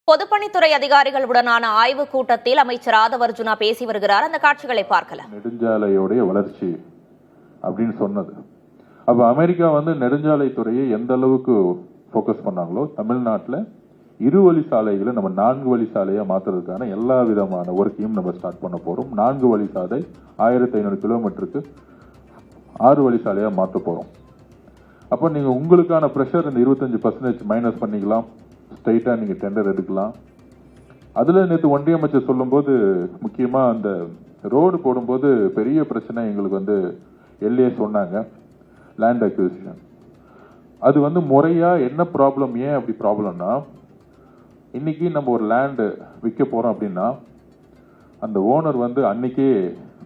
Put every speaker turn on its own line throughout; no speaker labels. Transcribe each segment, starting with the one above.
பொதுப்பணித்துறை அதிகாரிகளுடனான ஆய்வுக் கூட்டத்தில் அமைச்சர் ஆதவ் அர்ஜுனா பேசி வருகிறார். அந்த காட்சிகளை பார்க்கலாம்.
நெடுஞ்சாலையோடைய வளர்ச்சி அப்படின்னு சொன்னது. அப்ப அமெரிக்கா நெடுஞ்சாலை துறையை எந்த அளவுக்கு போக்கஸ் பண்ணாங்களோ, தமிழ்நாட்டில் இருவழி சாலைகளை நம்ம 4 வழி சாலையா மாத்துறதுக்கான எல்லா விதமான ஒர்க்கையும் நம்ம ஸ்டார்ட் பண்ண போறோம். 4 வழி சாலை 1500 கிலோமீட்டருக்கு 6 வழி சாலையா மாற்ற போறோம். அப்ப நீங்க உங்களுக்கான பிரஷர் இந்த 25% மைனஸ் பண்ணிக்கலாம். ஸ்ட்ரைட்டா நீங்க டெண்டர் எடுக்கலாம். அதுல நேற்று ஒன்றிய அமைச்சர் சொல்லும் போது முக்கியமா அந்த ரோடு போடும்போது பெரிய பிரச்சனை எங்களுக்கு எல்ஏ சொன்னாங்க, லேண்ட் அக்விசிஷன். அது முறையா என்ன ப்ராப்ளம், ஏன் அப்படி ப்ராப்ளம்னா, இன்னைக்கு நம்ம ஒரு லேண்டு விற்க போறோம் அப்படின்னா அந்த ஓனர் அன்னைக்கே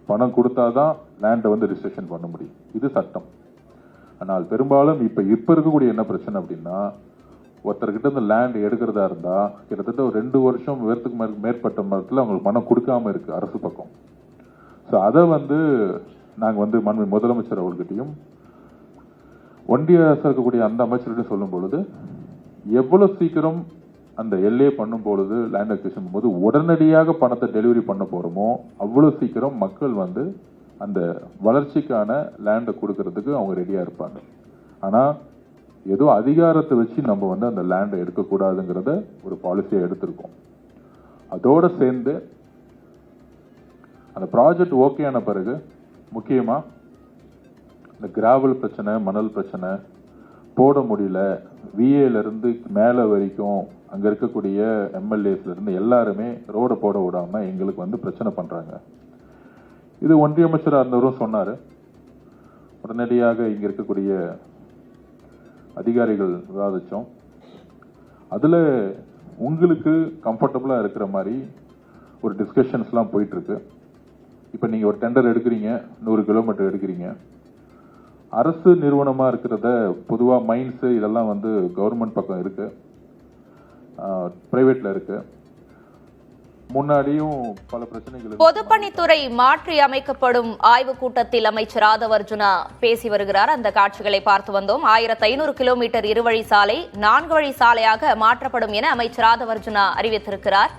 பணம் கொடுத்தாதான் லேண்டை ரிஜிஸ்ட்ரேஷன் பண்ண முடியும். இது சட்டம். ஆனால் பெரும்பாலும் இப்ப இருக்கக்கூடிய என்ன பிரச்சனை அப்படின்னா, ஒருத்தர்கிட்ட இந்த லேண்ட் எடுக்கிறதா இருந்தா கிட்டத்தட்ட ஒரு 2 வருஷம் மேற்பட்ட மரத்தில் அவங்களுக்கு பணம் கொடுக்காம இருக்கு அரசு பக்கம். ஸோ அதை நாங்கள் மாண்புமிகு முதலமைச்சர் அவர்கிட்டையும் ஒன்றிய அரசு இருக்கக்கூடிய அந்த அமைச்சர்கிட்ட சொல்லும் பொழுது, எவ்வளவு சீக்கிரம் அந்த எல்ஏ பண்ணும் பொழுது லேண்ட் அக்விசிஷன் போது உடனடியாக பணத்தை டெலிவரி பண்ண போறோமோ அவ்வளவு சீக்கிரம் மக்கள் அந்த வளர்ச்சிக்கான லேண்டை கொடுக்கறதுக்கு அவங்க ரெடியா இருப்பாங்க. ஆனா ஏதோ அதிகாரத்தை வச்சு நம்ம அந்த லேண்டை எடுக்கக்கூடாதுங்கிறத ஒரு பாலிசியை எடுத்திருக்கோம். அதோட சேர்ந்து அந்த ப்ராஜெக்ட் ஓகே ஆன பிறகு முக்கியமா இந்த கிராவல் பிரச்சனை, மணல் பிரச்சனை போட முடியல, விஏல இருந்து மேல வரைக்கும் அங்க இருக்கக்கூடிய எம்எல்ஏஸ்ல இருந்து எல்லாருமே ரோட போட விடாம எங்களுக்கு பிரச்சனை பண்றாங்க. இது ஒன்றிய அமைச்சராக இருந்தவரும் சொன்னாரு. உடனடியாக இங்க இருக்கக்கூடிய அதிகாரிகள் விவாதிச்சோம். அதுல உங்களுக்கு கம்ஃபர்டபுளா இருக்கிற மாதிரி ஒரு டிஸ்கஷன்ஸ் எல்லாம் போயிட்டு இருக்கு. இப்ப நீங்க ஒரு டெண்டர் எடுக்கிறீங்க, 100 கிலோமீட்டர் எடுக்கிறீங்க. அரசு நிறுவனமா இருக்கிறத பொதுவா மைன்ஸ் இதெல்லாம் கவர்மெண்ட் பக்கம் இருக்கு, பிரைவேட்ல இருக்கு. முன்னாடியும் பல பிரச்சனைகள்.
பொதுப்பணித்துறை மாற்றி அமைக்கப்படும் ஆய்வுக் கூட்டத்தில் அமைச்சர் ஆதவ் அர்ஜுனா பேசி வருகிறார். அந்த காட்சிகளை பார்த்து வந்தோம். 1500 கிலோமீட்டர் இருவழி சாலை 4 வழி சாலையாக மாற்றப்படும் என அமைச்சர் ஆதவ் அர்ஜுனா அறிவித்திருக்கிறார்.